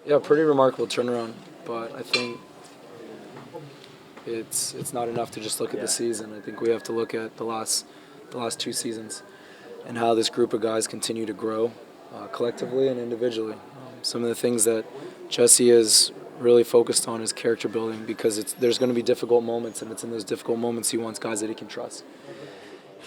Yeah, pretty remarkable turnaround, but I think it's not enough to just look at the season. I think we have to look at the last two seasons and how this group of guys continue to grow collectively and individually. Some of the things that Jesse is really focused on is character building because there's going to be difficult moments, and it's in those difficult moments he wants guys that he can trust.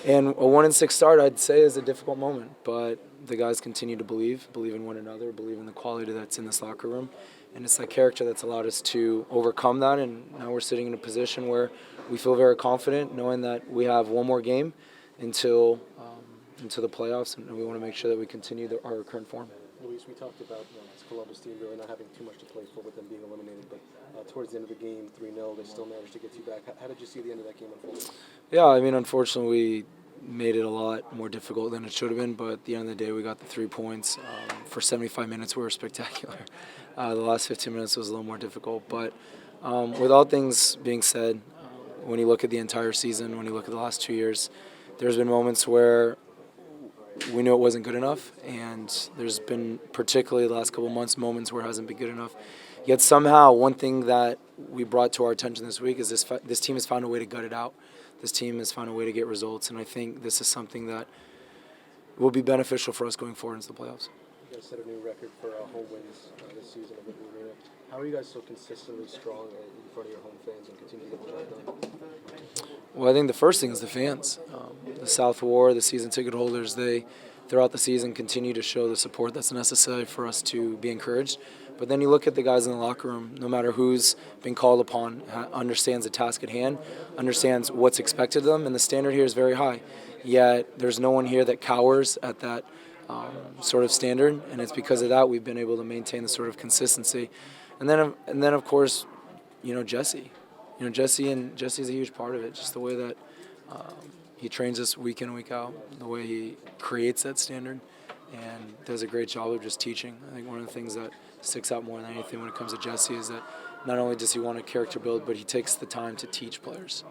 And a 1-6 start, I'd say, is a difficult moment, but the guys continue to believe in one another, believe in the quality that's in this locker room, and it's that character that's allowed us to overcome that. And now we're sitting in a position where we feel very confident, knowing that we have one more game until the playoffs, and we want to make sure that we continue our current form. Luis, we talked about this Columbus team really not having too much to play for with them being eliminated, but towards the end of the game, 3-0, they still managed to get you back. How did you see the end of that game unfold? Yeah, I mean, unfortunately, we made it a lot more difficult than it should have been, but at the end of the day, we got the 3 points. For 75 minutes, we were spectacular. The last 15 minutes was a little more difficult, but with all things being said, when you look at the entire season, when you look at the last 2 years, there's been moments where we knew it wasn't good enough, and there's been, particularly the last couple months, moments where it hasn't been good enough. Yet somehow, one thing that we brought to our attention this week is this team has found a way to gut it out. This team has found a way to get results, and I think this is something that will be beneficial for us going forward into the playoffs. You guys set a new record for home wins this season at Liberty Arena. How are you guys so consistently strong in front of your home fans and continue to get the job done? Well, I think the first thing is the fans. The South War, the season ticket holders, they, throughout the season, continue to show the support that's necessary for us to be encouraged. But then you look at the guys in the locker room, no matter who's been called upon, understands the task at hand, understands what's expected of them, and the standard here is very high. Yet there's no one here that cowers at that sort of standard, and it's because of that we've been able to maintain the sort of consistency. And then of course, Jesse. Jesse's a huge part of it, just the way that he trains us week in and week out, the way he creates that standard, and does a great job of just teaching. I think one of the things that sticks out more than anything when it comes to Jesse is that not only does he want a character build, but he takes the time to teach players,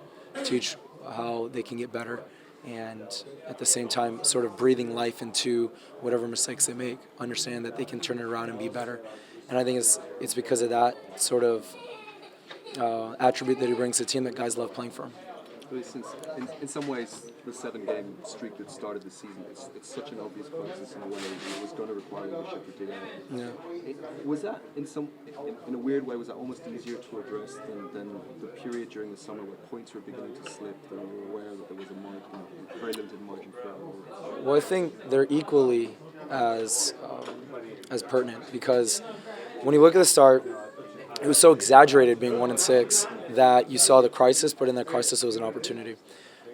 teach how they can get better, and at the same time sort of breathing life into whatever mistakes they make, understand that they can turn it around and be better. And I think it's because of that sort of attribute that he brings to the team that guys love playing for him. Since in some ways the 7-game streak that started the season, it's such an obvious crisis in a way. It was going to require leadership to dig out. Yeah. Was that in a weird way, was that almost easier to address than the period during the summer where points were beginning to slip, and we were aware that there was a very limited margin for error? Well, I think they're equally as pertinent, because when you look at the start, it was so exaggerated being 1-6 that you saw the crisis, but in that crisis it was an opportunity.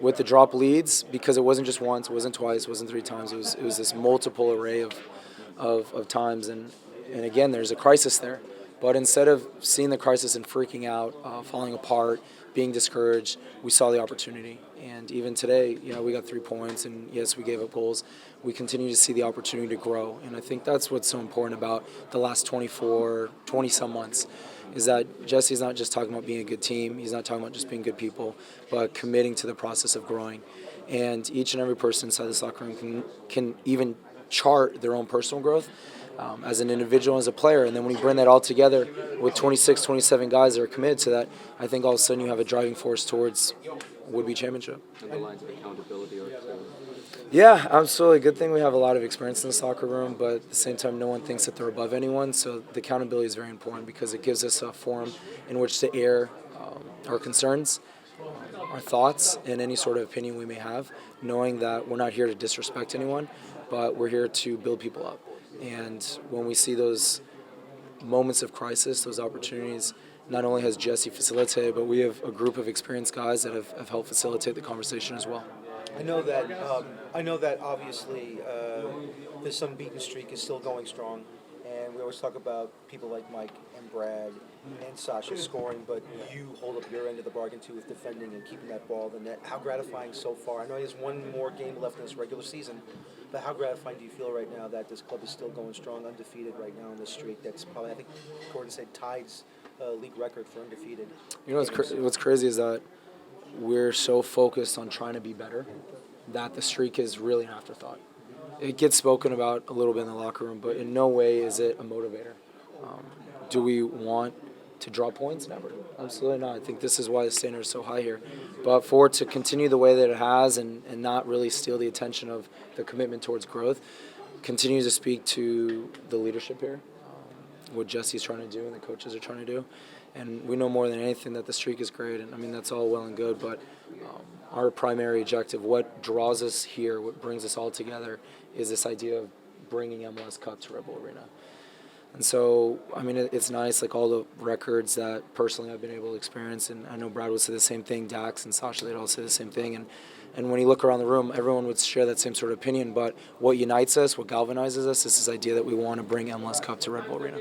With the drop leads, because it wasn't just once, it wasn't twice, it wasn't 3 times, it was this multiple array of times, and again, there's a crisis there. But instead of seeing the crisis and freaking out, falling apart, being discouraged, we saw the opportunity. And even today, we got 3 points, and yes, we gave up goals. We continue to see the opportunity to grow, and I think that's what's so important about the last 20-some months, is that Jesse's not just talking about being a good team, he's not talking about just being good people, but committing to the process of growing. And each and every person inside this locker room can even chart their own personal growth as an individual, as a player. And then when you bring that all together with 26, 27 guys that are committed to that, I think all of a sudden you have a driving force towards would-be championship. And the lines of accountability are clear. Yeah, absolutely. Good thing we have a lot of experience in this locker room, but at the same time, no one thinks that they're above anyone. So the accountability is very important because it gives us a forum in which to air our concerns, our thoughts, and any sort of opinion we may have, knowing that we're not here to disrespect anyone, but we're here to build people up. And when we see those moments of crisis, those opportunities, not only has Jesse facilitated, but we have a group of experienced guys that have helped facilitate the conversation as well. I know that obviously this unbeaten streak is still going strong, and we always talk about people like Mike and Brad and Sasha scoring, but you hold up your end of the bargain too with defending and keeping that ball in the net. How gratifying so far? I know there's one more game left in this regular season, but how gratifying do you feel right now that this club is still going strong, undefeated right now in this streak? That's probably, I think Gordon said, ties league record for undefeated. What's crazy is that we're so focused on trying to be better that the streak is really an afterthought. It gets spoken about a little bit in the locker room, but in no way is it a motivator. Do we want to draw points? Never. Absolutely not. I think this is why the standard is so high here. But for it to continue the way that it has and not really steal the attention of the commitment towards growth continues to speak to the leadership here, what Jesse's trying to do and the coaches are trying to do. And we know more than anything that the streak is great. And I mean, that's all well and good. But our primary objective, what draws us here, what brings us all together, is this idea of bringing MLS Cup to Red Bull Arena. And so, I mean, it's nice, like all the records that personally I've been able to experience, and I know Brad would say the same thing, Dax and Sasha, they'd all say the same thing. And when you look around the room, everyone would share that same sort of opinion. But what unites us, what galvanizes us, is this idea that we want to bring MLS Cup to Red Bull Arena.